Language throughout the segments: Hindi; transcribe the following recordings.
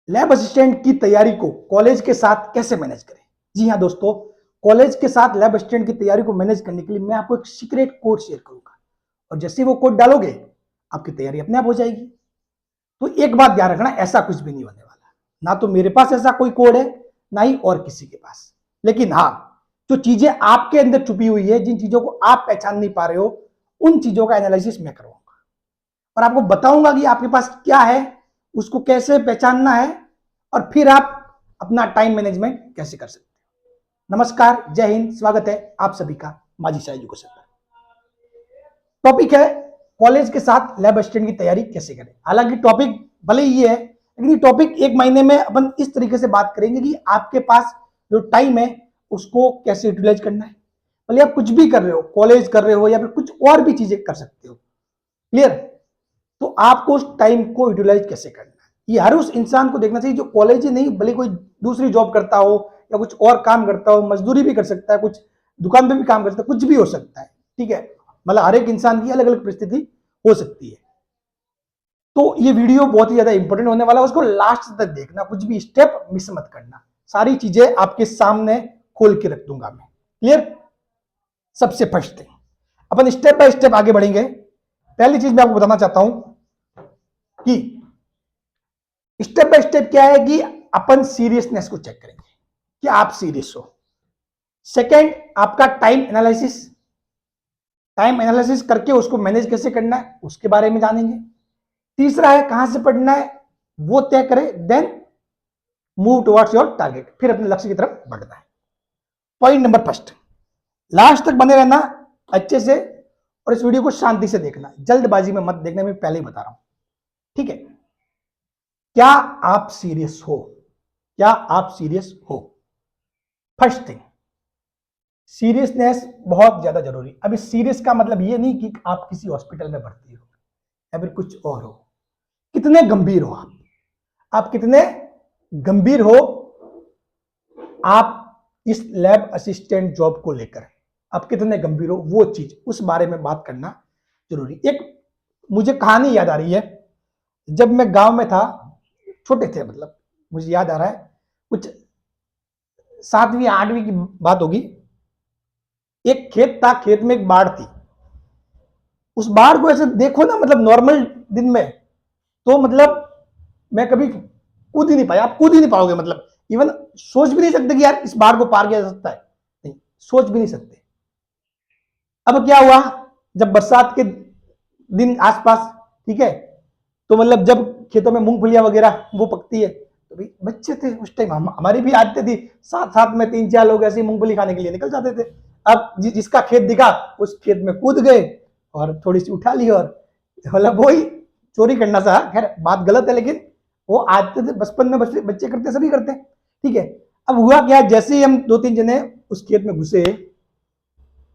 लैब असिस्टेंट की तैयारी को कॉलेज के साथ कैसे मैनेज करें। जी हाँ दोस्तों, कॉलेज के साथ लैब असिस्टेंट की तैयारी को मैनेज करने के लिए मैं आपको एक सीक्रेट कोड शेयर करूंगा और जैसे वो कोड डालोगे आपकी तैयारी अपने आप हो जाएगी। तो एक बात ध्यान रखना, ऐसा कुछ भी नहीं होने वाला। ना तो मेरे पास ऐसा कोई कोड है, ना ही और किसी के पास। लेकिन हाँ, जो चीजें आपके अंदर छुपी हुई है, जिन चीजों को आप पहचान नहीं पा रहे हो, उन चीजों का एनालिसिस मैं करूंगा और आपको बताऊंगा कि आपके पास क्या है, उसको कैसे पहचानना है और फिर आप अपना टाइम मैनेजमेंट कैसे कर सकते हो। नमस्कार, जय हिंद, स्वागत है आप सभी का माझी शाह एजुकेशन पर। टॉपिक है कॉलेज के साथ लैब असिस्टेंट की तैयारी कैसे करें। हालांकि टॉपिक भले ही है, लेकिन ये टॉपिक एक महीने में अपन इस तरीके से बात करेंगे कि आपके पास जो टाइम है उसको कैसे यूटिलाइज करना है। भले आप कुछ भी कर रहे हो, कॉलेज कर रहे हो या फिर कुछ और भी चीजें कर सकते हो। क्लियर? तो आपको उस टाइम को यूटिलाइज कैसे करना है, ये हर उस इंसान को देखना चाहिए जो कॉलेज ही नहीं, भले कोई दूसरी जॉब करता हो या कुछ और काम करता हो, मजदूरी भी कर सकता है, कुछ दुकान पे भी काम कर सकता है, कुछ भी हो सकता है। ठीक है, मतलब हर एक इंसान की अलग अलग परिस्थिति हो सकती है। तो ये वीडियो बहुत ही ज्यादा इंपॉर्टेंट होने वाला है, उसको लास्ट तक देखना, कुछ भी स्टेप मिस मत करना। सारी चीजें आपके सामने खोल के रख दूंगा मैं। क्लियर? सबसे first thing, upon step by step आगे बढ़ेंगे। पहली चीज मैं आपको बताना चाहता हूं कि स्टेप बाय स्टेप क्या है कि अपन सीरियसनेस को चेक करेंगे कि आप सीरियस हो। सेकंड, आपका टाइम एनालिसिस, टाइम एनालिसिस करके उसको मैनेज कैसे करना है उसके बारे में जानेंगे। तीसरा है कहां से पढ़ना है वो तय करें, then move towards your target, फिर अपने लक्ष्य की तरफ बढ़ना है। पॉइंट नंबर फर्स्ट, लास्ट तक बने रहना अच्छे से और इस वीडियो को शांति से देखना, जल्दबाजी में मत देखना, मैं पहले ही बता रहा हूं। ठीक है? क्या आप सीरियस हो? क्या आप सीरियस हो? फर्स्ट थिंग, सीरियसनेस बहुत ज्यादा जरूरी। अब इस सीरियस का मतलब ये नहीं कि आप किसी हॉस्पिटल में भर्ती हो या फिर कुछ और हो। कितने गंभीर हो आप कितने गंभीर हो आप इस लैब असिस्टेंट जॉब को लेकर, आप कितने गंभीर हो, वो चीज, उस बारे में बात करना जरूरी। एक मुझे कहानी याद आ रही है, जब मैं गांव में था, छोटे थे, मतलब मुझे याद आ रहा है कुछ 7वीं 8वीं की बात होगी। एक खेत था, खेत में एक बाढ़ थी। उस बाढ़ को ऐसे देखो ना, मतलब नॉर्मल दिन में तो मतलब मैं कभी कूद ही नहीं पाया, आप कूद ही नहीं पाओगे, मतलब इवन सोच भी नहीं सकते कि यार इस बाढ़ को पार किया जा सकता है, नहीं सोच भी नहीं सकते। अब क्या हुआ, जब बरसात के दिन आसपास, ठीक है, तो मतलब जब खेतों में मूंगफलियां वगैरह वो पकती है, तो भाई बच्चे थे उस टाइम, हमारी भी आदतें थी, साथ साथ में 3 4 लोग ऐसे मूंगफली खाने के लिए निकल जाते थे। अब जिसका खेत दिखा उस खेत में कूद गए और थोड़ी सी उठा ली, और मतलब वही चोरी करना सा, खैर बात गलत है, लेकिन वो आदतें थे, बचपन में बच्चे करते, सभी करते हैं। ठीक है, अब हुआ क्या, जैसे ही हम 2 3 जने उस खेत में घुसे,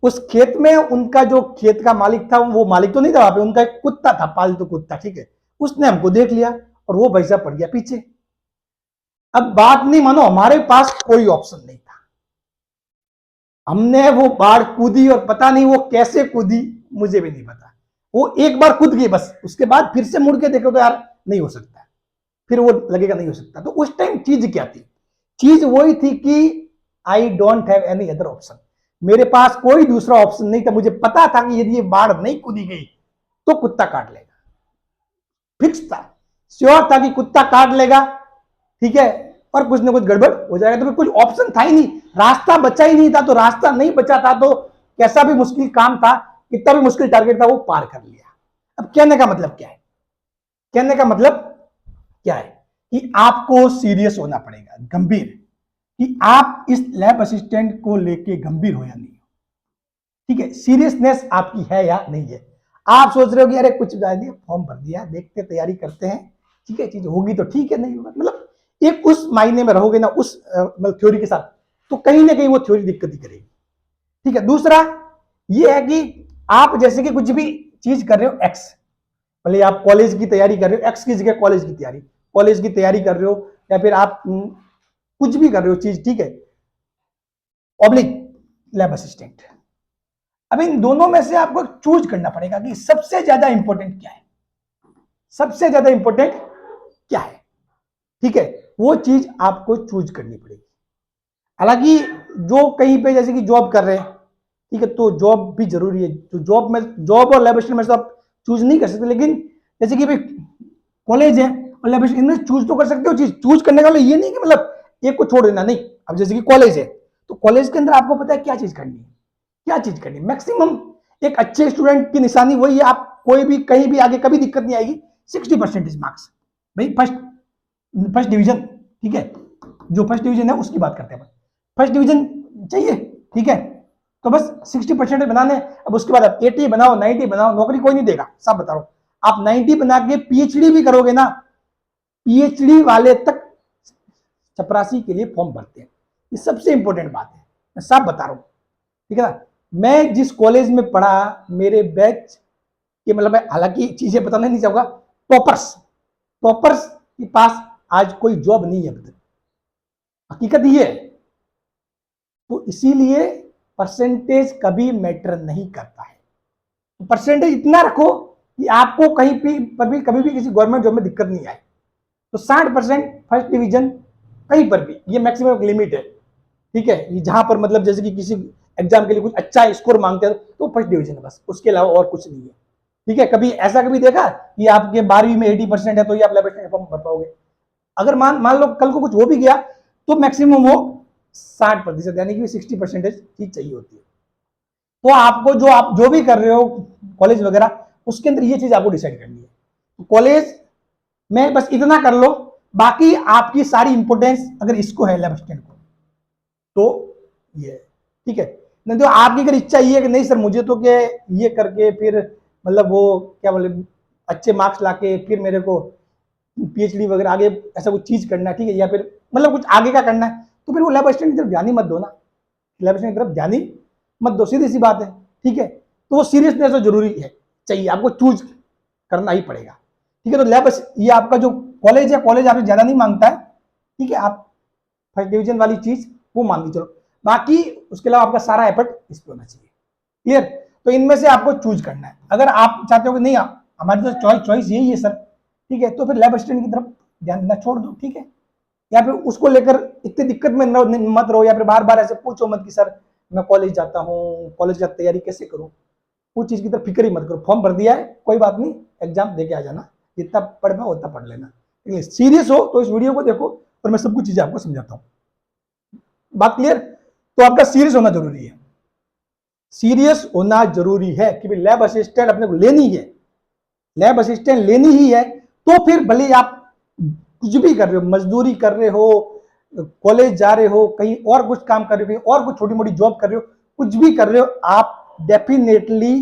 उस खेत में उनका जो खेत का मालिक था, वो मालिक तो नहीं था वहां पे, उनका एक कुत्ता था, पालतू कुत्ता। ठीक है, उसने हमको देख लिया और वो भैसा पड़ गया पीछे। अब बात नहीं मानो, हमारे पास कोई ऑप्शन नहीं था, हमने वो बाढ़ कूदी और पता नहीं वो कैसे कूदी, मुझे भी नहीं पता। वो एक बार कूद गई बस, उसके बाद फिर से मुड़ के देखो तो यार नहीं हो सकता, फिर वो लगेगा नहीं हो सकता। तो उस टाइम चीज क्या थी, चीज वही थी कि I don't have any other option, मेरे पास कोई दूसरा ऑप्शन नहीं था। मुझे पता था कि यदि ये बाढ़ नहीं कूदी गई तो कुत्ता काट लेगा, फिक्स था, श्योर था कि कुत्ता काट लेगा। ठीक है, और कुछ ना कुछ गड़बड़ हो जाएगा, तो फिर कुछ ऑप्शन था ही नहीं, रास्ता बचा ही नहीं था। तो रास्ता नहीं बचा था तो कैसा भी मुश्किल काम था, कितना भी मुश्किल टारगेट था, वो पार कर लिया। अब कहने का मतलब क्या है, कहने का मतलब क्या है कि आपको सीरियस होना पड़ेगा, गंभीर, कि आप इस लैब असिस्टेंट को लेके गंभीर हो या नहीं। ठीक है, सीरियसनेस आपकी है या नहीं है। आप सोच रहे हो कि अरे कुछ दिया, फॉर्म भर दिया, देखते तैयारी करते हैं, ठीक है, चीज होगी तो ठीक है, नहीं होगा, मतलब एक उस मायने में रहोगे ना उस मतलब थ्योरी के साथ, तो कहीं ना कहीं वो थ्योरी दिक्कत ही करेगी। ठीक है, दूसरा ये है कि आप जैसे कि कुछ भी चीज कर रहे हो एक्स, भले आप कॉलेज की तैयारी कर रहे हो, एक्स की जगह कॉलेज की तैयारी कर रहे हो, या फिर आप कुछ भी कर रहे हो चीज, ठीक है, ऑब्लिक लैब असिस्टेंट। अब इन दोनों में से आपको चूज करना पड़ेगा कि सबसे ज्यादा इंपॉर्टेंट क्या है, सबसे ज्यादा इंपॉर्टेंट क्या है। ठीक है, वो चीज आपको चूज करनी पड़ेगी। हालांकि जो कहीं पे जैसे कि जॉब कर रहे हैं, ठीक है, तो जॉब भी जरूरी है, तो जॉब और लैब असिस्टेंट में से आप चूज नहीं कर सकते, लेकिन जैसे कि भाई कॉलेज है और लैब असिस्टेंट, इनमें चूज तो कर सकते हो। चीज चूज करने का मतलब ये नहीं कि मतलब एक को छोड़ देना, नहीं। अब जैसे कि कॉलेज है, तो कॉलेज के अंदर आपको पता है क्या चीज करनी है, क्या चीज करनी है। मैक्सिमम एक अच्छे स्टूडेंट की निशानी वही है, आप कोई भी कहीं भी आगे कभी दिक्कत नहीं आएगी, 60% मार्क्स। भाई फर्स्ट फर्स्ट डिवीजन, ठीक है, जो फर्स्ट डिवीजन है उसकी बात करते हैं, फर्स्ट डिवीजन चाहिए, ठीक है, तो बस 60% बनाने। अब उसके बाद आप 80 बनाओ, 90 बनाओ, नौकरी कोई नहीं देगा, सब बता रहा हूं। आप 90 बना के पीएचडी भी करोगे ना, पीएचडी वाले तक चपरासी के लिए फॉर्म भरते हैं, ये सबसे इंपॉर्टेंट बात है, मैं सब बता रहा हूं, ठीक है ना। मैं जिस कॉलेज में पढ़ा, मेरे बैच के मतलब, हालांकि चीजें बताना नहीं चाहूंगा, टॉपर्स टॉपर्स के पास आज कोई जॉब नहीं है अभी तक, हकीकत ये है। तो इसीलिए परसेंटेज कभी मैटर नहीं करता है। परसेंटेज इतना रखो कि आपको कहीं पर भी कभी भी किसी गवर्नमेंट जॉब में दिक्कत नहीं आए। तो 60% फर्स्ट डिवीजन कहीं पर भी, ये मैक्सिमम लिमिट है, ठीक है। ये जहां पर मतलब जैसे कि किसी एग्जाम के लिए कुछ अच्छा स्कोर मांगते हैं तो फर्स्ट डिवीजन है बस, उसके अलावा और कुछ नहीं है, ठीक है। कभी ऐसा कभी देखा कि आपके 12वीं में 80% है तो ये आप लैब असिस्टेंट फॉर्म भर पाओगे। अगर मान लो कल को कुछ हो भी गया तो मैक्सिमम वो 60%, यानी कि 60% चीज चाहिए होती है। तो आपको आप जो भी कर रहे हो कॉलेज वगैरह, उसके अंदर ये चीज आपको डिसाइड करनी है। कॉलेज में बस इतना कर लो, बाकी आपकी सारी इंपोर्टेंस अगर इसको है लैब असिस्टेंट को, तो ये ठीक है। नहीं तो आपकी अगर इच्छा ये है कि नहीं सर मुझे तो क्या ये करके फिर मतलब वो क्या बोले अच्छे मार्क्स लाके फिर मेरे को पीएचडी वगैरह आगे ऐसा कुछ चीज करना है, ठीक है, या फिर मतलब कुछ आगे का करना है, तो फिर वो लैब असिस्टेंट की तरफ ध्यान ही मत दो ना, लैब असिस्टेंट की तरफ ध्यान ही मत दो, सीधी सी बात है, ठीक है। तो वो सीरियसनेस तो जरूरी है, चाहिए, आपको चूज करना ही पड़ेगा, ठीक है। तो लैब ये आपका जो कॉलेज है, कॉलेज आपसे ज्यादा नहीं मांगता है, ठीक है, आप फर्स्ट डिवीजन वाली चीज वो मान ली चलो, बाकी उसके अलावा आपका सारा एफर्ट इस पर होना चाहिए, क्लियर। तो इनमें से आपको चूज करना है। अगर आप चाहते हो कि नहीं हमारी तो चॉइस यही है सर, ठीक है, तो फिर लैब असिस्टेंट की तरफ ध्यान देना छोड़ दो, ठीक है। या फिर उसको लेकर इतनी दिक्कत में मत रहो, या फिर बार बार ऐसे पूछो मत कि सर मैं कॉलेज जाता हूँ, कॉलेज का तैयारी कैसे करूँ, उस चीज की तरफ फिक्र ही मत करो। फॉर्म भर दिया है, कोई बात नहीं, एग्जाम दे के आ जाना, जितना पढ़ पाओ उतना पढ़ लेना। सीरियस हो तो इस वीडियो को देखो और मैं सब कुछ चीजें आपको समझाता हूँ, बात क्लियर। तो आपका सीरियस होना जरूरी है, सीरियस होना जरूरी है कि भाई लैब असिस्टेंट अपने को लेनी है, लैब असिस्टेंट लेनी ही है। तो फिर भले आप कुछ भी कर रहे हो, मजदूरी कर रहे हो, कॉलेज जा रहे हो, कहीं और कुछ काम कर रहे हो, और कुछ छोटी मोटी जॉब कर रहे हो, कुछ भी कर रहे हो, आप डेफिनेटली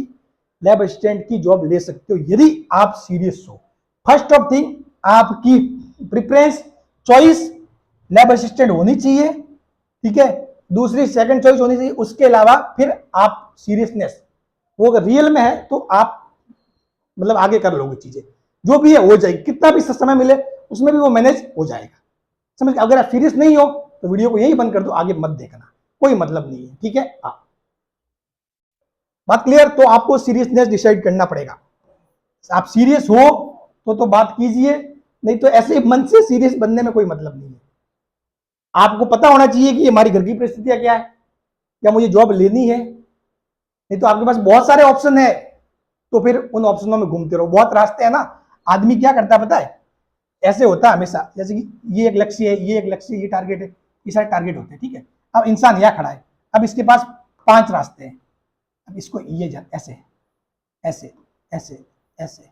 लैब असिस्टेंट की जॉब ले सकते हो यदि आप सीरियस हो। फर्स्ट ऑफ थिंग, आपकी प्रेफरेंस चॉइस लैब असिस्टेंट होनी चाहिए, ठीक है। दूसरी सेकंड चॉइस होनी चाहिए, उसके अलावा फिर आप सीरियसनेस, वो अगर रियल में है तो आप मतलब आगे कर लोगे, चीजें जो भी है हो जाएगी, कितना भी समय मिले उसमें भी वो मैनेज हो जाएगा, समझ। अगर आप सीरियस नहीं हो तो वीडियो को यही बंद कर दो, आगे मत देखना, कोई मतलब नहीं है, ठीक है। हाँ, बात क्लियर। तो आपको सीरियसनेस डिसाइड करना पड़ेगा, आप सीरियस हो तो बात कीजिए, नहीं तो ऐसे मन से सीरियस बनने में कोई मतलब नहीं है। आपको पता होना चाहिए कि हमारी घर की परिस्थितियां क्या है, क्या मुझे जॉब लेनी है, नहीं तो आपके पास बहुत सारे ऑप्शन है, तो फिर उन ऑप्शनों में घूमते रहो, बहुत रास्ते हैं ना। आदमी क्या करता है पता है, ऐसे होता है हमेशा, जैसे कि ये एक लक्ष्य है, ये एक लक्ष्य, ये टारगेट है, ये सारे टारगेट होते हैं, ठीक है। अब इंसान यहाँ खड़ा है, अब इसके पास 5 रास्ते हैं, अब इसको ये ऐसे ऐसे ऐसे ऐसे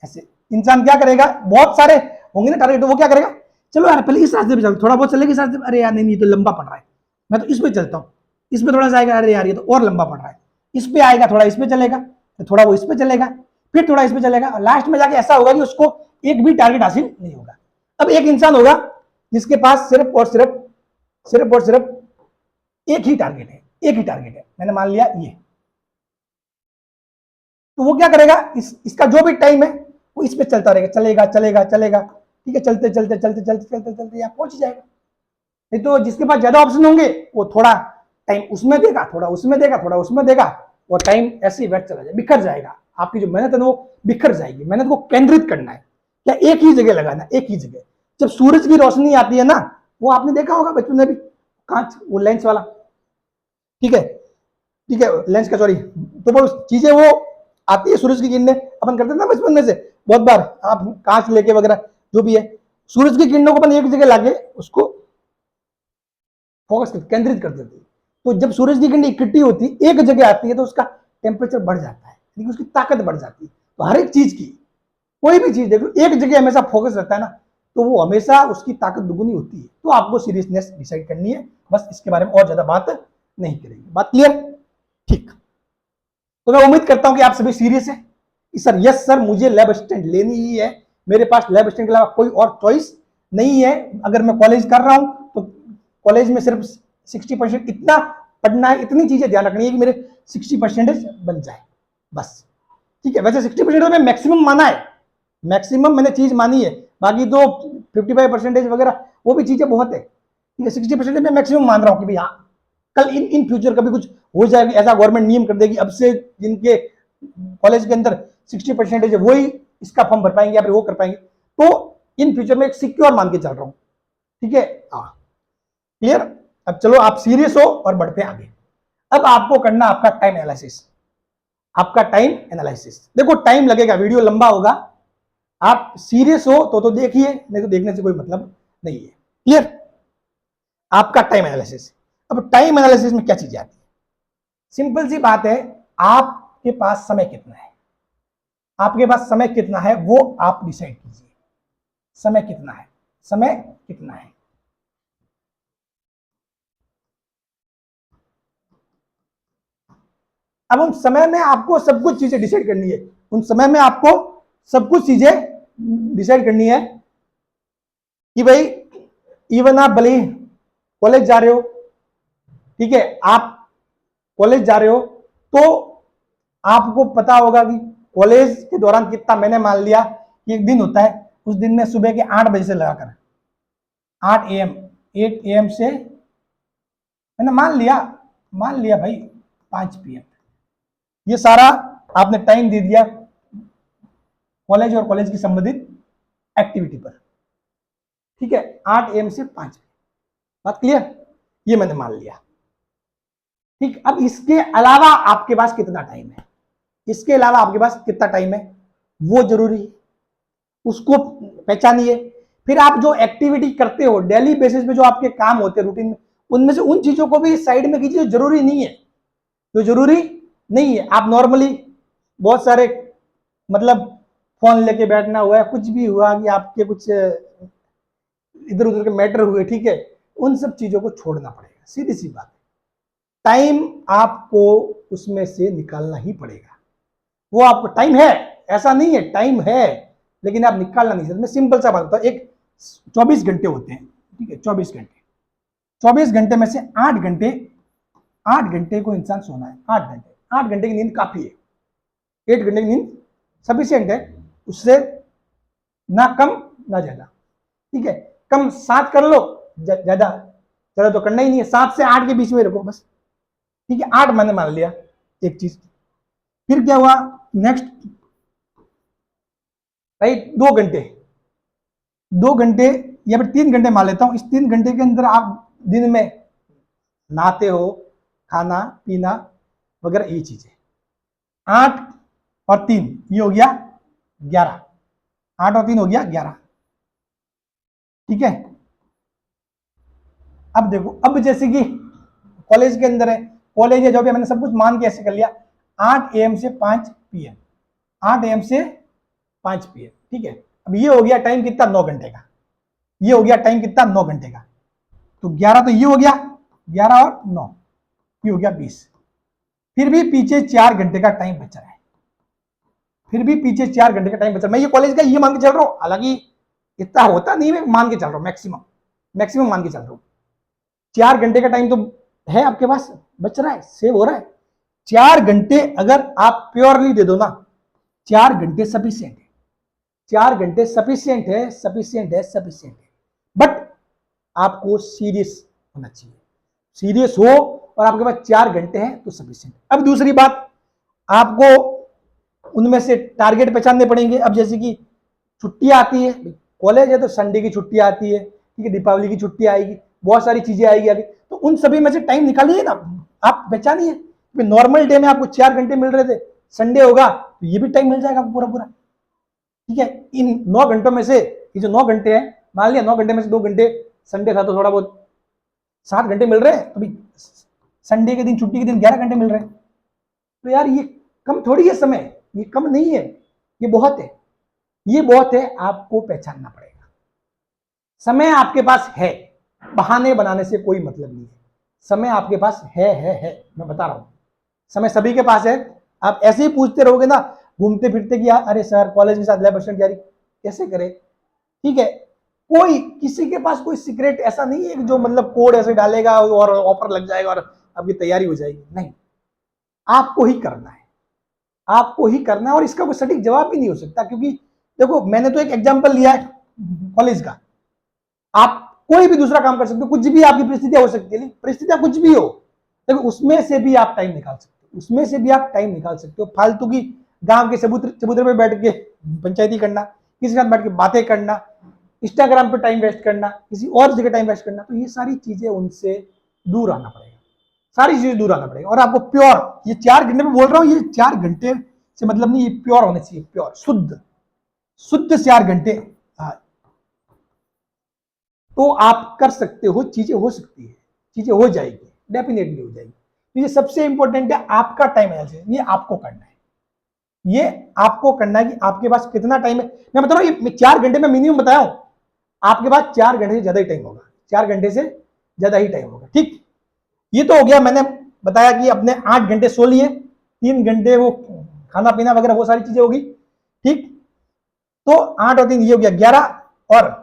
ऐसे, इंसान क्या करेगा, बहुत सारे होंगे ना टारगेट, तो वो क्या करेगा, चलो यार पहले इस रास्ते पे चलो, थोड़ा बहुत चलेगा इस रास्ते पे, अरे यार नहीं नहीं तो लंबा पड़ रहा है, मैं तो इस पे चलता हूँ, इस पे थोड़ा सा आएगा, अरे यार ये तो और लंबा पड़ रहा है, इस पे आएगा, थोड़ा इस पे चलेगा, तो थोड़ा वो इस पे चलेगा, फिर थोड़ा इस पे चलेगा, और लास्ट में जाके ऐसा होगा कि उसको एक भी टारगेट हासिल नहीं होगा। अब एक इंसान होगा जिसके पास सिर्फ और सिर्फ एक ही टारगेट है, एक ही टारगेट है, मैंने मान लिया ये, तो वो क्या करेगा, इसका जो भी टाइम है वो इस पे चलता रहेगा, चलेगा चलेगा चलेगा, ठीक है, चलते चलते चलते चलते चलते चलते यहाँ पहुंच जाएगा। नहीं तो जिसके पास ज्यादा ऑप्शन होंगे वो थोड़ा टाइम उसमें देगा, थोड़ा उसमें देगा, थोड़ा उसमें देगा, और टाइम ऐसे ही व्यर्थ चला जाएगा, बिखर जाएगा, आपकी जो मेहनत है वो बिखर जाएगी। मेहनत को केंद्रित करना है, क्या एक ही जगह लगाना, एक ही जगह। जब सूरज की रोशनी आती है ना, वो आपने देखा होगा बचपन में भी, कांच, वो लेंस वाला, ठीक है, ठीक है, लेंस का, सॉरी, तो वो चीजें वो आती है सूरज की किरणें, अपन करते थे ना बचपन में से बहुत बार, आप कांच लेके वगैरह जो भी है, सूरज की किरणों को अपन एक जगह लाके उसको फोकस केंद्रित कर देते हैं। तो जब सूरज की किरण इकट्ठी होती है एक जगह आती है तो उसका टेम्परेचर बढ़ जाता है, लेकिन उसकी ताकत बढ़ जाती है। तो हर एक चीज की, कोई भी चीज देख लो, एक जगह हमेशा फोकस रहता है ना, तो वो हमेशा उसकी ताकत दुगुनी होती है। तो आपको सीरियसनेस डिसाइड करनी है, बस इसके बारे में और ज्यादा बात नहीं करेंगे। बात क्लियर? ठीक। तो मैं उम्मीद करता हूं कि आप सभी सीरियस हैं कि सर, यस सर, मुझे लैब असिस्टेंट लेनी ही है, मेरे पास लैब असिस्टेंट के अलावा कोई और चॉइस नहीं है। अगर मैं कॉलेज कर रहा हूं तो कॉलेज में सिर्फ 60% इतना पढ़ना है, इतनी चीजें ध्यान रखनी है कि मेरे 60% बन जाए, बस। ठीक है, वैसे 60% तो मैं मैक्सिमम माना है, मैक्सिमम मैंने चीज मानी है, बाकी तो 55% वगैरह वो भी चीजें बहुत है। ठीक है, 60% मैं मैक्सिमम मान रहा हूँ कि भाई हाँ, कल इन फ्यूचर कभी कुछ हो जाएगी, ऐसा गवर्नमेंट नियम कर देगी, अब से जिनके कॉलेज के अंदर 60% है वही इसका फॉर्म भर पाएंगे या फिर वो कर पाएंगे, तो इन फ्यूचर में एक सिक्योर मान के चल रहा हूं। ठीक है, हाँ, क्लियर? अब चलो, आप सीरियस हो और बढ़ते आगे। अब आपको करना आपका टाइम एनालिसिस, आपका टाइम एनालिसिस। देखो, टाइम लगेगा, वीडियो लंबा होगा, आप सीरियस हो तो देखिए, नहीं तो देखने से कोई मतलब नहीं है। क्लियर? आपका टाइम एनालिसिस। अब टाइम एनालिसिस में क्या चीजें आती है? सिंपल सी बात है, आपके पास समय कितना है, आपके पास समय कितना है वो आप डिसाइड कीजिए। समय कितना है, समय कितना है। अब उन समय में आपको सब कुछ चीजें डिसाइड करनी है, उन समय में आपको सब कुछ चीजें डिसाइड करनी है कि भाई, इवन आप भले कॉलेज जा रहे हो, ठीक है, आप कॉलेज जा रहे हो तो आपको पता होगा कि कॉलेज के दौरान कितना, मैंने मान लिया कि एक दिन होता है, उस दिन में सुबह के 8 बजे से लगाकर 8 AM, 8 AM से, मैंने मान लिया भाई 5 PM, ये सारा आपने टाइम दे दिया कॉलेज और कॉलेज की संबंधित एक्टिविटी पर। ठीक है, 8 AM से 5 AM, बात क्लियर? ये मैंने मान लिया। ठीक, अब इसके अलावा आपके पास कितना टाइम है, इसके अलावा आपके पास कितना टाइम है वो जरूरी है, उसको पहचानिए। फिर आप जो एक्टिविटी करते हो डेली बेसिस पे, जो आपके काम होते हैं रूटीन में, उनमें से उन चीजों को भी साइड में कीजिए, जरूरी नहीं है, जो जरूरी नहीं है। आप नॉर्मली बहुत सारे, मतलब फोन लेके बैठना हुआ है, कुछ भी हुआ कि आपके कुछ इधर उधर के मैटर हुए, ठीक है, उन सब चीजों को छोड़ना पड़ेगा, सीधी सी बात है। टाइम आपको उसमें से निकालना ही पड़ेगा, वो आपको टाइम है, ऐसा नहीं है, टाइम है, लेकिन आप निकालना नहीं सकते। मैं सिंपल सा बात बताऊं, एक 24 घंटे होते हैं, ठीक है, 24 घंटे, 24 घंटे में से 8 घंटे, 8 घंटे को इंसान सोना है, 8 घंटे, 8 घंटे की नींद काफी है, 8 घंटे की नींद सफिशियंट है, उससे ना कम ना ज्यादा। ठीक है, कम 7 कर लो, ज्यादा ज्यादा तो करना ही नहीं है, 7 से 8 के बीच में रखो बस। ठीक है, 8 मैंने मान लिया एक चीज। फिर क्या हुआ नेक्स्ट, राइट, 2 घंटे, 2 घंटे या फिर 3 घंटे मान लेता हूं, इस 3 घंटे के अंदर आप दिन में नहाते हो, खाना पीना वगैरह ये चीजें, 8 और 3 ये हो गया 11, 8 और 3 हो गया 11। ठीक है, अब देखो, अब जैसे कि कॉलेज के अंदर है, कॉलेज है जो भी, मैंने सब कुछ मान के ऐसे कर लिया, 8 AM से 5 PM, 8 AM से 5 PM। ठीक है, अब ये हो गया टाइम कितना, 9 घंटे का, ये हो गया टाइम कितना, 9 घंटे का, तो 11 तो ये हो गया, 11 और 9 ये हो गया 20। फिर भी पीछे 4 घंटे का टाइम बच रहा है, फिर भी पीछे 4 घंटे का टाइम बच रहा है। मैं ये कॉलेज का ये मान के चल रहा हूं, हालांकि इतना होता नहीं, मैं मान के चल रहा हूं, मैक्सिमम मान के चल रहा हूं। 4 घंटे का टाइम तो है आपके पास, बच रहा है, सेव हो रहा है। 4 घंटे अगर आप प्योरली दे दो ना, 4 घंटे सफिशियंट है, 4 घंटे सफिशियंट है, सफिशियंट है, सफिशियंट है। बट आपको सीरियस होना चाहिए, सीरियस हो और आपके पास 4 घंटे हैं तो सफिशियंट। अब दूसरी बात, आपको उनमें से टारगेट पहचानने पड़ेंगे। अब जैसे कि छुट्टियां आती है, कॉलेज है तो संडे की छुट्टी आती है, ठीक है, दीपावली की छुट्टी आएगी, बहुत सारी चीजें आएगी आगे, तो उन सभी में से टाइम निकालिए ना, आप पहचानिए। नॉर्मल डे में आपको 4 घंटे मिल रहे थे, संडे होगा तो ये भी टाइम मिल जाएगा आपको पूरा पूरा, ठीक है। इन 9 घंटों में से ये जो 9 घंटे हैं, मान लिया 9 घंटे में से 2 घंटे संडे था तो थोड़ा बहुत 7 घंटे मिल रहे हैं, अभी संडे के दिन, छुट्टी के दिन 11 घंटे मिल रहे हैं। तो यार ये कम थोड़ी है समय, ये कम नहीं है, ये बहुत है, ये बहुत है। आपको पहचानना पड़ेगा समय आपके पास है, बहाने बनाने से कोई मतलब नहीं है। समय आपके पास है, मैं बता रहा हूं, समय सभी के पास है। आप ऐसे ही पूछते रहोगे ना घूमते फिरते कि यार अरे सर कॉलेज के साथ लैब असिस्टेंट तैयारी कैसे करे, ठीक है। कोई किसी के पास कोई सीक्रेट ऐसा नहीं है जो मतलब कोड ऐसे डालेगा और ऑफर लग जाएगा और आपकी तैयारी हो जाएगी, नहीं। आपको ही करना है, आपको ही करना है, और इसका कोई सटीक जवाब भी नहीं हो सकता, क्योंकि देखो मैंने तो एक एग्जांपल लिया है कॉलेज का, आप कोई भी दूसरा काम कर सकते हो, कुछ भी आपकी परिस्थितियां हो सकती है, परिस्थितियां कुछ भी हो, देखो उसमें से भी आप टाइम निकाल सकते हो, उसमें से भी आप टाइम निकाल सकते हो। फालतू की गांव के चबूतरे पे बैठ के पंचायती करना, किसी के साथ बैठ के बातें करना, इंस्टाग्राम पे टाइम वेस्ट करना, किसी और जगह टाइम वेस्ट करना, तो ये सारी चीजें उनसे दूर आना पड़ेगा, सारी चीजें दूर आना पड़ेगा। और आपको प्योर, ये 4 घंटे में बोल रहा हूं, ये 4 घंटे से मतलब नहीं, ये प्योर होने चाहिए, प्योर शुद्ध शुद्ध 4 घंटे। तो आप कर सकते हो, चीजें हो सकती है, चीजें हो जाएगी, डेफिनेटली हो जाएगी। तो ये सबसे इंपॉर्टेंट है, आपका टाइम एनालिसिस, ये आपको करना है, ये आपको करना है कि आपके पास कितना टाइम है। मैं बता रहा हूं ये 4 घंटे में मिनिमम बताया हूं, आपके पास 4 घंटे से ज्यादा ही टाइम होगा, 4 घंटे से ज्यादा ही टाइम होगा, ठीक। ये तो हो गया, मैंने बताया कि अपने 8 घंटे सो लिए, 3 घंटे वो खाना पीना वगैरह वो सारी चीजें होगी, ठीक। तो 8 और 3 ये हो गया 11, और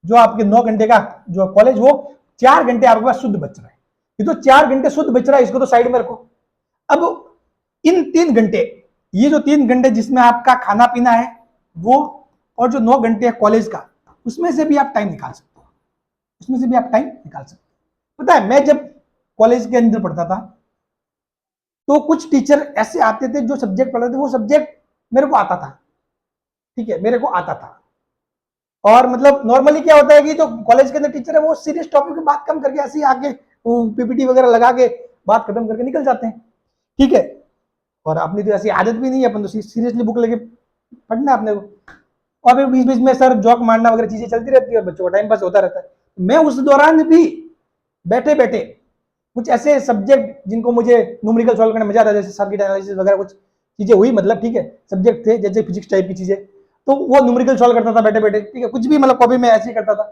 जो आपके 9 घंटे का जो कॉलेज, वो 4 घंटे आपके पास शुद्ध बच रहा है। ये तो 4 घंटे शुद्ध बच रहा है, इसको तो साइड में रखो। अब इन 3 घंटे, ये जो 3 घंटे जिसमें आपका खाना पीना है वो, और जो 9 घंटे है कॉलेज का, उसमें से भी आप टाइम निकाल सकते हो, उसमें से भी आप टाइम निकाल सकते हो। पता है मैं जब कॉलेज के अंदर पढ़ता था तो कुछ टीचर ऐसे आते थे जो सब्जेक्ट पढ़ाते थे, वो सब्जेक्ट मेरे को आता था, ठीक है, मेरे को आता था। और मतलब नॉर्मली क्या होता है कि जो कॉलेज के अंदर टीचर है वो सीरियस टॉपिक पे बात कम करके ऐसे ही आके पीपीटी वगैरह लगा के बात खत्म करके निकल जाते हैं, ठीक है। और अपनी तो ऐसी आदत भी नहीं है, अपन तो सीरियसली बुक लेके पढ़ना है अपने को। और बीच बीच में सर जॉक मारना वगैरह चीजें चलती रहती है और बच्चों का टाइम पास होता रहता है। मैं उस दौरान भी बैठे बैठे कुछ ऐसे सब्जेक्ट जिनको मुझे न्यूमेरिकल सॉल्व करने में मजा आता है, जैसे सर्किट एनालिसिस वगैरह कुछ चीजें हुई, मतलब ठीक है, सब्जेक्ट थे जैसे फिजिक्स टाइप की चीजें, तो वो न्यूमेरिकल सॉल्व करता था बैठे बैठे, ठीक है, कुछ भी मतलब कॉपी में ऐसे ही करता था।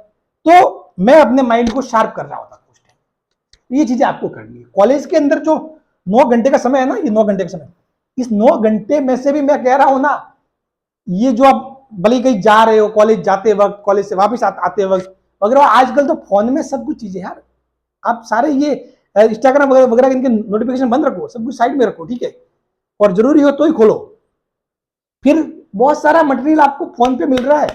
तो मैं अपने माइंड को शार्प कर रहा होता था उस टाइम। ये चीजें आपको करनी है कॉलेज के अंदर। जो 9 घंटे का समय है ना, ये 9 घंटे का समय, इस 9 घंटे में से भी मैं कह रहा हूं ना, ये जो आप भले कहीं जा रहे हो, कॉलेज जाते वक्त, कॉलेज से वापस आते वक्त वगैरह, आजकल तो फोन में सब कुछ चीजें यार, आप सारे ये इंस्टाग्राम वगैरह वगैरह इनके नोटिफिकेशन बंद रखो, सब कुछ साइड में रखो, ठीक है, और जरूरी हो तो ही खोलो। फिर बहुत सारा मटेरियल आपको फोन पे मिल रहा है।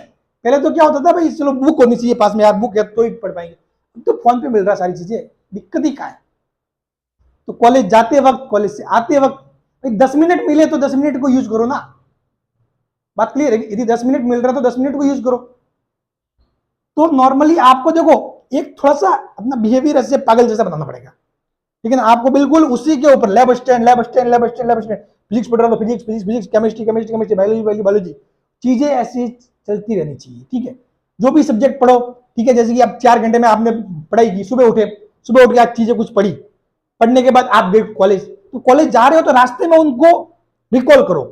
पहले तो क्या होता था भाई, चलो बुक होनी चाहिए पास में यार, बुक है तो ही पढ़ पाएंगे, तो फोन पे मिल रहा है सारी चीजें, दिक्कत ही क्या है। तो कॉलेज जाते वक्त, कॉलेज से आते वक्त 10 मिनट मिले तो 10 मिनट को यूज करो ना, बात क्लियर है। यदि 10 मिनट मिल रहा है तो 10 मिनट को यूज करो। तो नॉर्मली आपको देखो एक थोड़ा सा अपना बिहेवियर ऐसे पागल जैसा बनाना पड़ेगा, ठीक है ना। आपको बिल्कुल उसी के ऊपर lab stand lab stand lab stand lab stand, physics पढ़ रहा तो physics physics physics, chemistry chemistry chemistry, biology biology biology, चीजें ऐसी चलती रहनी चाहिए, ठीक है। जो भी सब्जेक्ट पढ़ो, ठीक है, जैसे कि आप 4 घंटे में आपने पढ़ाई की, सुबह उठे, सुबह उठ के आज चीजें कुछ पढ़ी, पढ़ने के बाद आप गए कॉलेज, तो कॉलेज जा रहे हो तो रास्ते में उनको रिकॉल करो,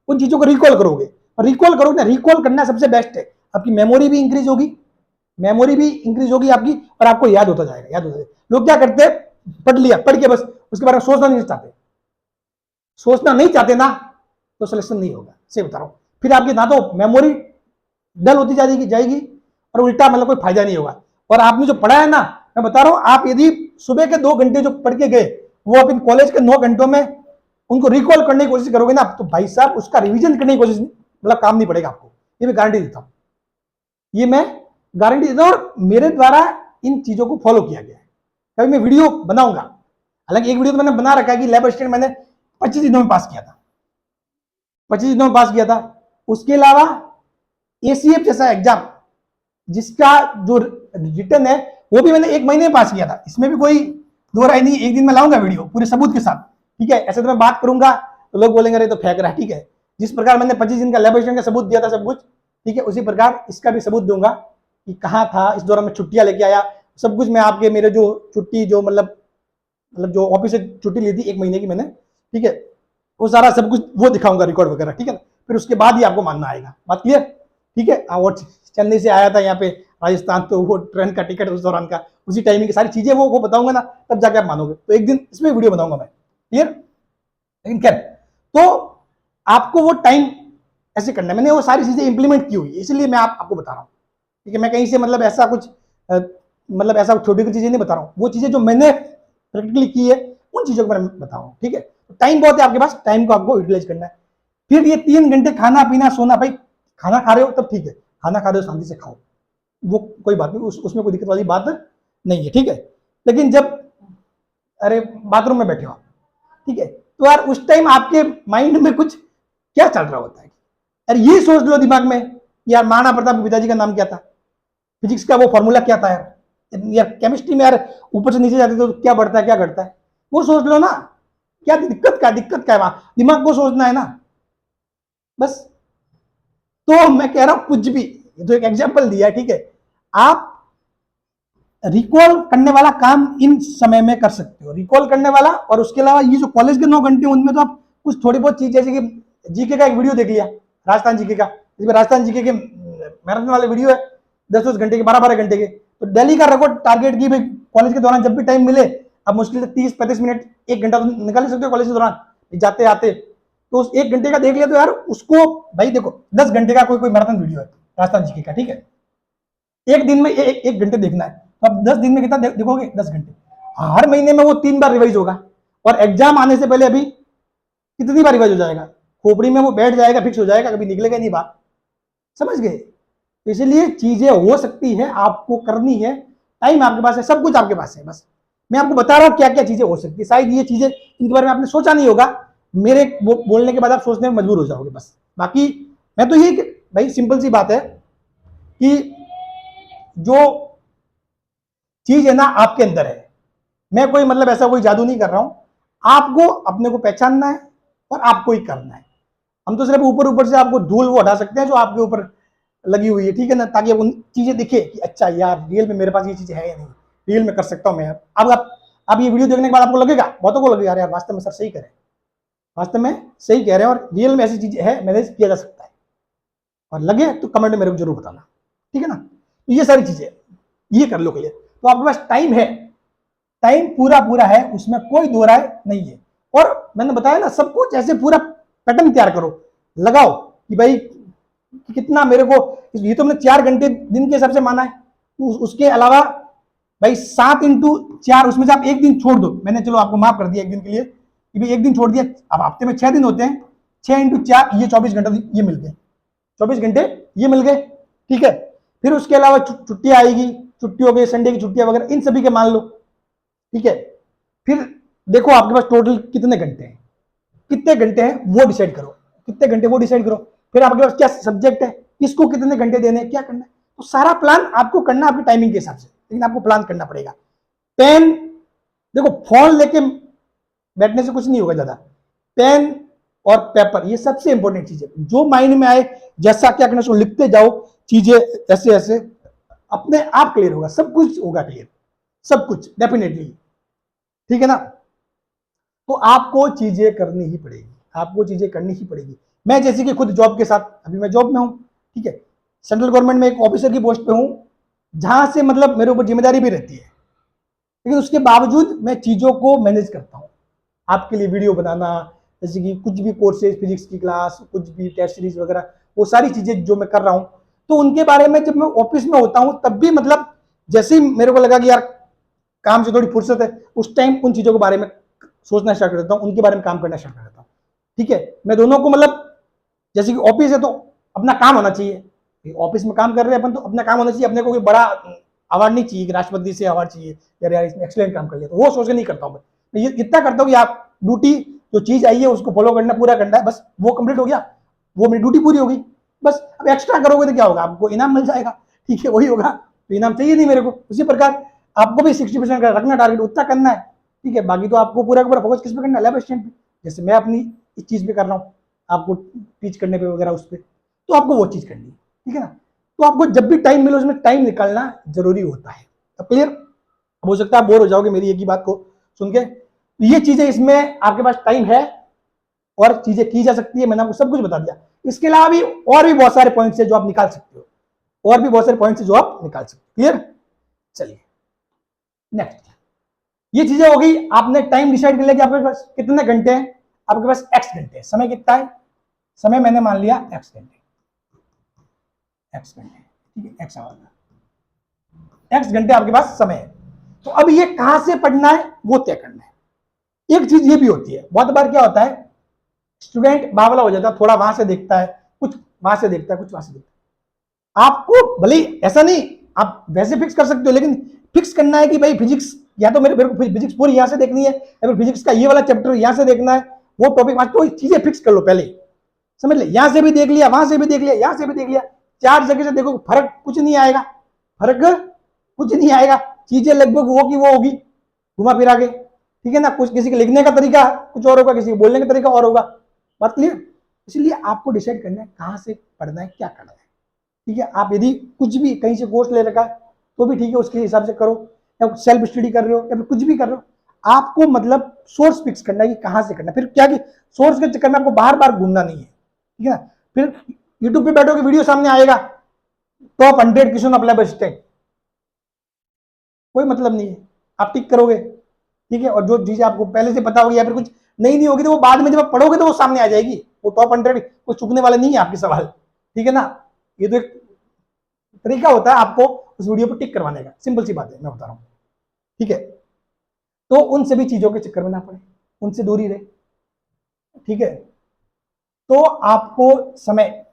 उन चीजों को रिकॉल करोगे, और रिकॉल करोगे ना, रिकॉल करना सबसे बेस्ट है। आपकी मेमोरी भी इंक्रीज होगी, मेमोरी भी इंक्रीज होगी आपकी, और आपको याद होता जाएगा, याद होता जाएगा। लोग क्या करते हैं, पढ़ लिया, पढ़ के बस उसके बारे में सोचना नहीं चाहते, सोचना नहीं चाहते ना, तो सिलेक्शन नहीं होगा, सही बता रहा हूं। फिर आपकी ना तो मेमोरी डल होती जाएगी और उल्टा मतलब कोई फायदा नहीं होगा। और आपने जो पढ़ा है ना, मैं बता रहा हूं, आप यदि सुबह के 2 घंटे जो पढ़ के गए, वो आप इन कॉलेज के 9 घंटों में उनको रिकॉल करने की कोशिश करोगे ना, तो भाई साहब उसका रिवीजन करने की कोशिश, मतलब काम नहीं पड़ेगा आपको, ये मैं गारंटी देता हूं, ये मैं गारंटी देता हूं। और मेरे द्वारा इन चीजों को फॉलो किया गया है। कभी मैं वीडियो बनाऊंगा, हालांकि एक वीडियो तो मैंने बना रखा है कि लैब असिस्टेंट मैंने 25 दिनों में पास किया था, 25 दिनों में पास किया था। उसके अलावा एसीएफ जैसा एग्जाम जिसका जो रिटर्न है वो भी मैंने 1 महीने में पास किया था, इसमें भी कोई दो राय नहीं। एक दिन मैं लाऊंगा वीडियो पूरे सबूत के साथ, ठीक है। ऐसे तो मैं बात करूंगा तो लोग बोलेंगे अरे तो फेंक रहा है, ठीक है। जिस प्रकार मैंने 25 दिन का लैब असिस्टेंट का सबूत दिया था सब कुछ, ठीक है, उसी प्रकार इसका भी सबूत दूंगा कि कहाँ था इस दौरान मैं छुट्टियां लेके आया, सब कुछ मैं आपके मेरे जो छुट्टी जो मतलब जो ऑफिस से छुट्टी ली थी 1 महीने की मैंने, ठीक है, वो सारा सब कुछ वो दिखाऊंगा रिकॉर्ड वगैरह, ठीक है ना। फिर उसके बाद ही आपको मानना आएगा, बात क्लियर, ठीक है। और चेन्नई से आया था यहाँ पे राजस्थान, तो वो ट्रेन का टिकट उस दौरान का, उसी टाइमिंग की सारी चीजें वो बताऊंगा ना, तब जाके आप मानोगे। तो एक दिन इसमें वीडियो बनाऊंगा मैं, क्लियर। लेकिन खैर, तो आपको वो टाइम ऐसे करना है, मैंने वो सारी चीजें इंप्लीमेंट की हुई है, इसलिए मैं आपको बता रहा हूँ, ठीक है। मैं कहीं से मतलब ऐसा कुछ मतलब ऐसा छोटी चीजें नहीं बता रहा हूँ, वो चीजें जो मैंने प्रैक्टिकली की है उन चीजों को मैं बता रहा हूँ, ठीक है। टाइम बहुत है आपके पास, टाइम को आपको यूटिलाइज करना है। फिर ये 3 घंटे खाना पीना सोना, भाई खाना खा रहे हो तब ठीक है, खाना खा रहे हो शांति से खाओ, वो कोई बात नहीं, उसमें कोई दिक्कत वाली बात नहीं है, ठीक है। लेकिन जब अरे बाथरूम में बैठे हो, ठीक है, तो यार उस टाइम आपके माइंड में कुछ क्या चल रहा होता है, यार ये सोच लो दिमाग में, यार महाराणा प्रताप के पिताजी का नाम क्या था, फिजिक्स का वो फॉर्मूला क्या था यार केमिस्ट्री में यार ऊपर से नीचे जाते तो क्या बढ़ता है क्या घटता है, वो सोच लो ना। क्या दिक्कत क्या है वहां, दिमाग को सोचना है ना, बस। तो मैं कह रहा हूं कुछ भी, ये तो एक एग्जांपल दिया है, ठीक है। आप रिकॉल करने वाला काम इन समय में कर सकते हो, रिकॉल करने वाला, और उसके अलावा ये जो कॉलेज के 9 घंटे उनमें तो आप कुछ थोड़ी बहुत चीज, जैसे कि जीके का एक वीडियो देख लिया, राजस्थान जीके का, जिसमें राजस्थान जीके के मैराथन वाले वीडियो है 10-10 घंटे के, 12-12 घंटे के। तो डेली का रिकॉर्ड टारगेट की भाई कॉलेज के दौरान जब भी टाइम मिले, अब मुश्किल से 30-35 मिनट 1 घंटा तो निकाल ही सकते हो कॉलेज के दौरान जाते आते, तो उस 1 घंटे का देख लिया तो यार उसको भाई देखो 10 घंटे का कोई मैराथन वीडियो है राजस्थान जीके का, ठीक है, एक दिन में 1 घंटे देखना है, तो अब 10 दिन में कितना देखोगे 10 घंटे, हर महीने में वो 3 बार रिवाइज होगा, और एग्जाम आने से पहले अभी कितनी बार रिवाइज हो जाएगा, खोपड़ी में वो बैठ जाएगा, फिक्स हो जाएगा, कभी निकलेगा नहीं बात, समझ गए। तो इसलिए चीजें हो सकती है, आपको करनी है, टाइम आपके पास है, सब कुछ आपके पास है, बस मैं आपको बता रहा हूं क्या क्या चीजें हो सकती है। शायद ये चीजें इनके बारे में आपने सोचा नहीं होगा, मेरे बोलने के बाद आप सोचने में मजबूर हो जाओगे, बस। बाकी मैं तो ये भाई सिंपल सी बात है कि जो चीज है ना आपके अंदर है, मैं कोई मतलब ऐसा कोई जादू नहीं कर रहा हूं, आपको अपने को पहचानना है और आपको ही करना है। हम तो सिर्फ ऊपर ऊपर से आपको धूल वो हटा सकते हैं जो आपके ऊपर लगी हुई है, ठीक है ना, ताकि उन चीजें दिखे कि अच्छा यार रियल में मेरे पास ये चीजें है या नहीं, रियल में कर सकता हूं मैं। अब आप ये वीडियो देखने के बाद आपको लगेगा, बहुतों को लगेगा यार वास्तव में सर सही करें, वास्तव में सही कह रहे हैं और रियल में ऐसी चीजें है, मैनेज किया जा सकता है, और लगे तो कमेंट में मेरे को जरूर बताना, ठीक है ना। तो ये सारी चीजें ये कर लो क्लियर। तो आपके पास टाइम है, टाइम पूरा है, उसमें कोई दो राय नहीं है। और मैंने बताया ना सब कुछ ऐसे पूरा पैटर्न तैयार करो, लगाओ कि भाई कितना मेरे को, ये तो मैंने 4 घंटे दिन के हिसाब से माना है, उसके अलावा भाई 7x4, उसमें से आप एक दिन छोड़ दो, मैंने चलो आपको माफ कर दिया एक दिन के लिए कि भाई एक दिन छोड़ दिया, अब हफ्ते में 6 दिन होते हैं, 6x4 ये 24 घंटे ये मिल गए, 24 घंटे ये मिल गए, ठीक है। फिर उसके अलावा छुट्टी आएगी, छुट्टी हो गई, संडे की छुट्टियां वगैरह, इन सभी के मान लो, ठीक है। फिर देखो आपके पास टोटल कितने घंटे हैं, कितने घंटे हैं वो डिसाइड करो, कितने घंटे वो डिसाइड करो। फिर आपके पास क्या सब्जेक्ट है, किसको कितने घंटे देने हैं, क्या करना है, तो सारा प्लान आपको करना आपकी टाइमिंग के हिसाब से, लेकिन आपको प्लान करना पड़ेगा। पेन देखो, फोन लेके बैठने से कुछ नहीं होगा ज्यादा, पेन और पेपर ये सबसे इंपॉर्टेंट चीज है, जो माइंड में आए जैसा क्या करना उसको लिखते जाओ, चीजें ऐसे ऐसे अपने आप क्लियर होगा, सब कुछ होगा क्लियर, सब कुछ डेफिनेटली, ठीक है ना। तो आपको चीजें करनी ही पड़ेगी, आपको चीजें करनी ही पड़ेगी। मैं जैसे कि खुद जॉब के साथ, अभी मैं जॉब में हूं, ठीक है, सेंट्रल गवर्नमेंट में एक ऑफिसर की पोस्ट पे हूं, जहां से मतलब मेरे ऊपर जिम्मेदारी भी रहती है, लेकिन उसके बावजूद मैं चीजों को मैनेज करता हूं, आपके लिए वीडियो बनाना, जैसे कि कुछ भी कोर्सेज, फिजिक्स की क्लास, कुछ भी टेस्ट सीरीज वगैरह, वो सारी चीजें जो मैं कर रहा हूं, तो उनके बारे में जब मैं ऑफिस में होता हूं तब भी मतलब जैसे ही मेरे को लगा कि यार काम से थोड़ी फुर्सत है, उस टाइम उन चीजों के बारे में सोचना स्टार्ट कर देता हूं, उनके बारे में काम करना स्टार्ट कर देता हूं, ठीक है। मैं दोनों को मतलब जैसे कि ऑफिस है तो अपना काम होना चाहिए, ऑफिस में काम कर रहे हैं अपन तो अपना काम होना चाहिए, अपने को कोई बड़ा अवार्ड नहीं चाहिए कि राष्ट्रपति से अवार्ड चाहिए यार इसने एक्सलेंट काम कर लिया, तो वो सोच के नहीं करता हूं मैं ये इतना करता हूं कि आप ड्यूटी जो चीज आई है उसको फॉलो करना, पूरा करना है, बस वो कंप्लीट हो गया, वो मेरी ड्यूटी पूरी होगी, बस। अब एक्स्ट्रा करोगे तो क्या होगा, आपको इनाम मिल जाएगा, ठीक है, वही होगा तो इनाम चाहिए नहीं मेरे को। उसी प्रकार आपको भी 60% का रखना टारगेट, उतना करना है, ठीक है। बाकी तो आपको पूरा का पूरा फोकस किस पे करना है, लैब असिस्टेंट पे। जैसे मैं अपनी इस चीज पे कर रहा हूँ, आपको टीच करने पे वगैरह उस पर, तो आपको वो चीज करनी है, ठीक है ना। तो आपको जब भी टाइम मिले उसमें टाइम निकालना जरूरी होता है। अब क्लियर, हो सकता है आप बोर हो जाओगे मेरी एक ही बात को सुन के। ये चीजें इसमें आपके पास टाइम है और चीजें की जा सकती है, मैंने आपको सब कुछ बता दिया। इसके अलावा भी और भी बहुत सारे पॉइंट्स है जो आप निकाल सकते हो, और भी बहुत सारे पॉइंट्स है जो आप निकाल सकते हो। क्लियर, चलिए नेक्स्ट। ये चीजें हो गई, आपने टाइम डिसाइड कर लिया कि आपके पास कितने घंटे हैं, आपके पास एक्स घंटे, समय कितना है, समय मैंने मान लिया एक्स घंटे, एक्स घंटे, ठीक है, एक्स आवर, एक्स घंटे आपके पास समय है। तो अब ये कहां से पढ़ना है वो तय करना है। एक चीज ये भी होती है, बहुत बार क्या होता है, स्टूडेंट बावला हो जाता है, थोड़ा वहां से देखता है, कुछ वहां से देखता है, कुछ वहां से देखता है। आपको भले ऐसा नहीं, आप वैसे फिक्स कर सकते हो, लेकिन फिक्स करना है कि भाई फिजिक्स, या तो मेरे को फिजिक्स पूरी यहां से देखनी है, या फिर फिजिक्स का ये वाला चैप्टर यहां से देखना है, वो टॉपिक तो चीजें फिक्स कर लो पहले, समझ ले। यहां से भी देख लिया, वहां से भी देख लिया, यहां से भी देख लिया, चार जगह से देखो, फर्क कुछ नहीं आएगा, फर्क कुछ नहीं आएगा, चीजें लगभग वो की वो होगी, घुमा फिरा के, ठीक है ना। कुछ किसी के लिखने का तरीका कुछ और होगा, किसी के बोलने का तरीका और होगा, बात क्लियर। इसलिए आपको डिसाइड करना है कहां से पढ़ना है, क्या करना है, ठीक है। आप यदि कुछ भी कहीं से कोर्स ले रखा है तो भी ठीक है, उसके हिसाब से करो, या सेल्फ स्टडी कर रहे हो या फिर कुछ भी कर रहे हो, आपको मतलब सोर्स फिक्स करना है कि कहां से करना है। फिर क्या कि सोर्स के चक्कर में आपको बार बार घूमना नहीं है, ठीक है ना। फिर यूट्यूब पे बैठोगे, वीडियो सामने आएगा, top 100 question of lab assistant, कोई मतलब नहीं है, आप टिक करोगे, ठीक है। और जो चीजें आपको पहले से पता होगी या फिर कुछ नई नहीं होगी, तो वो बाद में जब आप पढ़ोगे तो वो सामने आ जाएगी। वो टॉप 100 कुछ चुकने वाले नहीं है आपके सवाल, ठीक है ना। ये तो एक तरीका होता है आपको उस वीडियो पर टिक करवाने का, सिंपल सी बात है, मैं बता रहा हूँ, ठीक है। तो उन सभी चीजों के चक्कर में ना पड़े, उनसे दूरी रहे, ठीक है। तो आपको समय,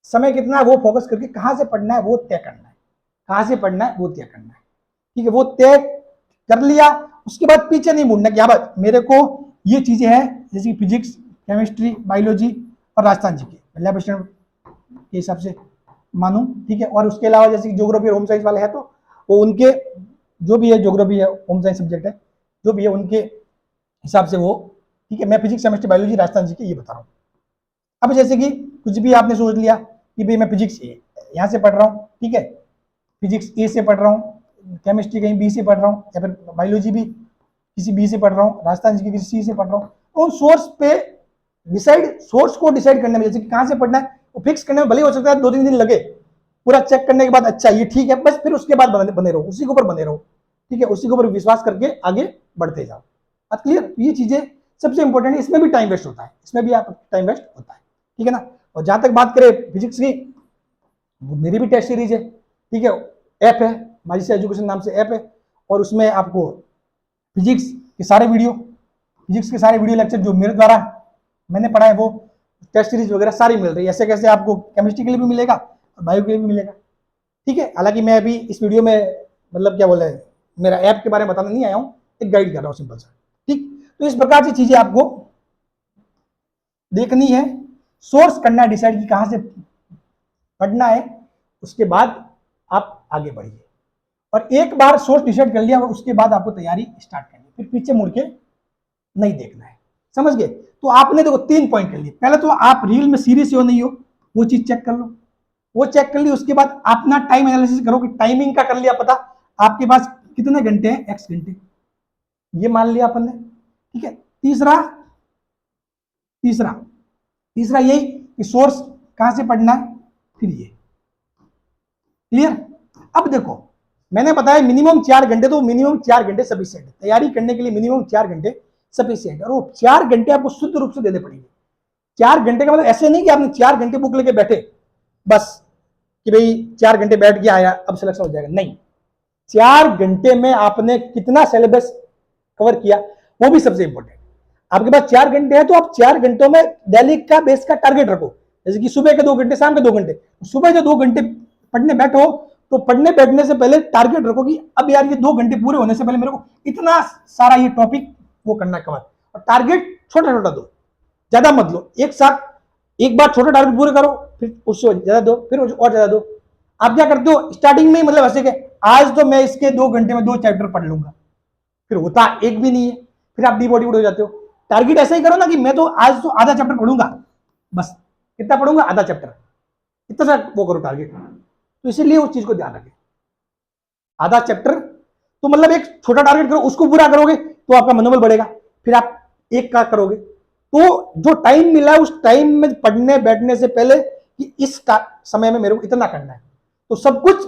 समय कितना है वो फोकस करके कहां से पढ़ना है वो तय करना है, कहां से पढ़ना है वो तय करना है, ठीक है। वो तय कर लिया, उसके बाद पीछे नहीं मुड़ना, क्या बात मेरे को ये चीजें हैं, जैसे फिजिक्स, केमिस्ट्री, बायोलॉजी और राजस्थान जी के लैब असिस्टेंट के हिसाब से मानूं, ठीक है। और उसके अलावा जैसे ज्योग्राफी और होम साइंस वाले हैं तो वो उनके जो भी है, ज्योग्राफी है, होम साइंस सब्जेक्ट है, जो भी है उनके हिसाब से वो, ठीक है। मैं फिजिक्स, केमिस्ट्री, बायोलॉजी, राजस्थान जी के ये बता रहा हूँ। अब जैसे कि कुछ भी आपने सोच लिया कि भाई मैं फिजिक्स यहाँ से पढ़ रहा हूँ, ठीक है, फिजिक्स ए से पढ़ रहा हूँ, केमिस्ट्री कहीं बी से पढ़ रहा हूँ, या फिर बायोलॉजी भी किसी बी से पढ़ रहा हूँ, राजस्थान जी की किसी सी से पढ़ रहा हूँ, तो उन सोर्स पे डिसाइड, सोर्स को डिसाइड करने में, जैसे कि कहाँ से पढ़ना है वो फिक्स करने में भले हो सकता है 2-3 दिन लगे, पूरा चेक करने के बाद अच्छा ये ठीक है, बस फिर उसके बाद बने रहो, उसी के ऊपर बने रहो, ठीक है, उसी के ऊपर विश्वास करके आगे बढ़ते जाओ। बात क्लियर। ये चीजें सबसे इंपॉर्टेंट है, इसमें भी टाइम वेस्ट होता है, इसमें भी आप टाइम वेस्ट होता है, ठीक है ना। और जहां तक बात करें फिजिक्स की, मेरी भी टेस्ट सीरीज है, ठीक है, ऐप है, माजिस्ट्रेट एजुकेशन नाम से ऐप है, और उसमें आपको फिजिक्स के सारे वीडियो लेक्चर जो मेरे द्वारा मैंने पढ़ा है वो टेस्ट सीरीज वगैरह सारी मिल रही है। ऐसे कैसे आपको केमिस्ट्री के लिए भी मिलेगा और बायो के लिए भी मिलेगा, ठीक है। हालांकि मैं अभी इस वीडियो में मतलब क्या बोले, मेरा ऐप के बारे में बताने नहीं आया हूँ, एक गाइड कर रहा हूँ सिंपल सा, ठीक। तो इस प्रकार की चीजें आपको देखनी है, सोर्स करना है डिसाइड कि कहां से पढ़ना है, उसके बाद आप आगे बढ़िए। और एक बार सोर्स डिसाइड कर लिया और उसके बाद आपको तैयारी स्टार्ट करनी है, फिर पीछे मुड़ के नहीं देखना है, समझ गए। तो आपने देखो 3 पॉइंट कर लिए, पहले तो आप रील में सीरियस हो नहीं हो वो चीज चेक कर लो, वो चेक कर ली, उसके बाद अपना टाइम एनालिसिस करो कि टाइमिंग का कर लिया पता, आपके पास कितने घंटे हैं, एक्स घंटे, ये मान लिया अपन ने, ठीक है। तीसरा तीसरा तीसरा यही कि सोर्स कहां से पढ़ना है, फिर ये क्लियर। अब देखो मैंने बताया मिनिमम 4 घंटे, तो मिनिमम 4 घंटे सफिशिएंट है तैयारी करने के लिए, मिनिमम 4 घंटे सफिशिएंट है, और वो 4 घंटे आपको शुद्ध रूप से देने पड़ेंगे। 4 घंटे का मतलब ऐसे नहीं कि आपने 4 घंटे बुक लेके बैठे बस कि भाई 4 घंटे बैठ के आया अब सिलेक्शन हो जाएगा, नहीं। 4 घंटे में आपने कितना सिलेबस कवर किया वो भी सबसे इंपॉर्टेंट। आपके पास 4 घंटे है तो आप 4 घंटों में डेली का बेस का टारगेट रखो, जैसे कि सुबह के 2 घंटे, शाम के 2 घंटे। सुबह जो 2 घंटे पढ़ने बैठो तो पढ़ने बैठने से पहले टारगेट रखो कि अब यार ये 2 घंटे पूरे होने से पहले मेरे को इतना सारा ये टॉपिक वो करना कवर। और टारगेट छोटा छोटा दो, ज्यादा मत लो, एक साथ एक बार छोटा टारगेट पूरे करो, फिर उससे ज्यादा दो, फिर और ज्यादा दो, आप क्या करते हो स्टार्टिंग में, मतलब ऐसे कि आज तो मैं इसके 2 घंटे में 2 चैप्टर पढ़ लूंगा, फिर होता एक भी नहीं है, फिर आप डिमोटिवेट हो जाते हो। टारगेट ऐसा ही करो ना कि मैं तो आज तो आधा चैप्टर पढ़ूंगा, बस कितना पढ़ूंगा, आधा चैप्टर, इतना सा वो करो टारगेट। तो इसीलिए उस चीज को ध्यान रखें, आधा चैप्टर, तो मतलब एक छोटा टारगेट करो, उसको पूरा करोगे तो आपका मनोबल बढ़ेगा, फिर आप एक का करोगे। तो जो टाइम मिला है उस टाइम में पढ़ने बैठने से पहले कि इस समय में मेरे को इतना करना है, तो सब कुछ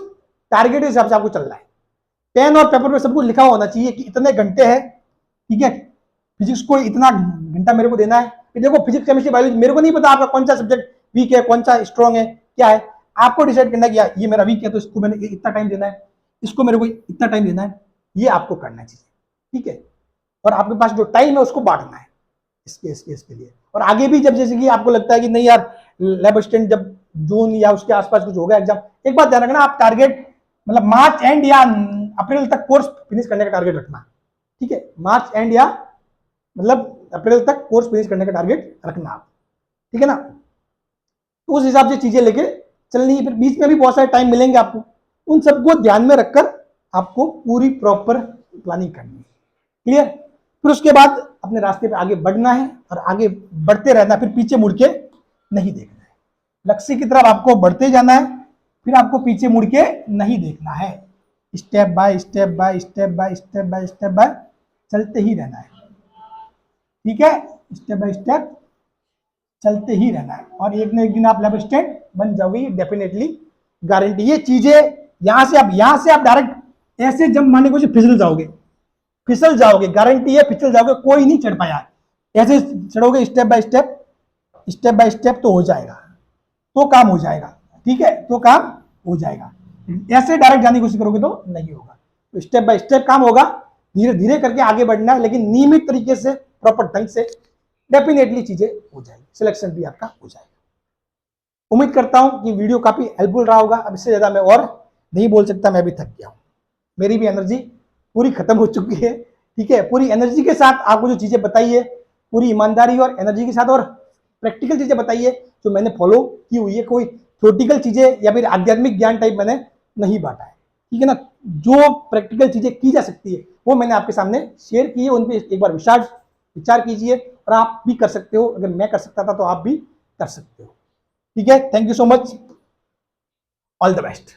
टारगेट के हिसाब से आपको चलना है। पेन और पेपर पे सब कुछ लिखा होना चाहिए कि इतने घंटे हैं, ठीक है, फिजिक्स को इतना घंटा मेरे को देना है। देखो फिजिक्स केमिस्ट्री बायोलॉजी मेरे को नहीं पता आपका कौन सा सब्जेक्ट वीक है, कौन सा स्ट्रॉन्ग है, क्या है, आपको डिसाइड करना है कि ये मेरा वीक है तो इसको मैंने इतना टाइम देना है, इसको मेरे को इतना टाइम देना है, ये आपको करना है चीजें, ठीक है। और आपके पास जो टाइम है उसको बांटना है इसके लिए। और आगे भी जब जैसे कि आपको लगता है कि नहीं यार लैब असिस्टेंट जब जून या उसके आसपास कुछ होगा एग्जाम, एक बात ध्यान रखना, आप टारगेट मतलब मार्च एंड या अप्रैल तक कोर्स फिनिश करने का टारगेट रखना, ठीक है, मार्च एंड या मतलब अप्रैल तक कोर्स फिनिश करने का टारगेट रखना आप, ठीक है ना। तो उस हिसाब से चीजें लेके चलनी है, फिर बीच में भी बहुत सारे टाइम मिलेंगे आपको, उन सबको ध्यान में रखकर आपको पूरी प्रॉपर प्लानिंग करनी है, क्लियर। फिर उसके बाद अपने रास्ते पे आगे बढ़ना है और आगे बढ़ते रहना है, फिर पीछे मुड़ के नहीं देखना है, लक्ष्य की तरफ आपको बढ़ते जाना है, फिर आपको पीछे मुड़ के नहीं देखना है, step by step by step by step by step by चलते ही रहना है, ठीक है, स्टेप बाय स्टेप चलते ही रहना है, और एक ना एक दिन आप लैब असिस्टेंट बन जाओगे डेफिनेटली, गारंटी। ये चीजें यहां से आप डायरेक्ट ऐसे जंप मारने को फिसल जाओगे, गारंटी है फिसल जाओगे, कोई नहीं चढ़ पाया, ऐसे चढ़ोगे स्टेप बाय स्टेप तो हो जाएगा, तो काम हो जाएगा, ठीक है, तो काम हो जाएगा। ऐसे डायरेक्ट जाने की कोशिश करोगे तो नहीं होगा, तो स्टेप बाय स्टेप काम होगा, धीरे धीरे करके आगे बढ़ना है, लेकिन नियमित तरीके से प्रॉपर ढंग से डेफिनेटली चीजें हो जाएगी, सिलेक्शन भी आपका हो जाएगा। उम्मीद करता हूं कि वीडियो काफी हेल्पफुल रहा होगा। अब इससे ज्यादा मैं और नहीं बोल सकता, मैं भी थक गया हूं, मेरी भी एनर्जी पूरी खत्म हो चुकी है, ठीक है। पूरी एनर्जी के साथ आपको जो चीजें बताई है, पूरी ईमानदारी और एनर्जी के साथ, और प्रैक्टिकल चीजें बताई है जो मैंने फॉलो की हुई है, कोई थ्योरेटिकल चीजें या फिर आध्यात्मिक ज्ञान टाइप मैंने नहीं बांटा है, ठीक है ना। जो प्रैक्टिकल चीजें की जा सकती है वो मैंने आपके सामने शेयर की है, उन पर एक बार विचार कीजिए, और आप भी कर सकते हो, अगर मैं कर सकता था तो आप भी कर सकते हो, ठीक है। Thank you so much, all the best.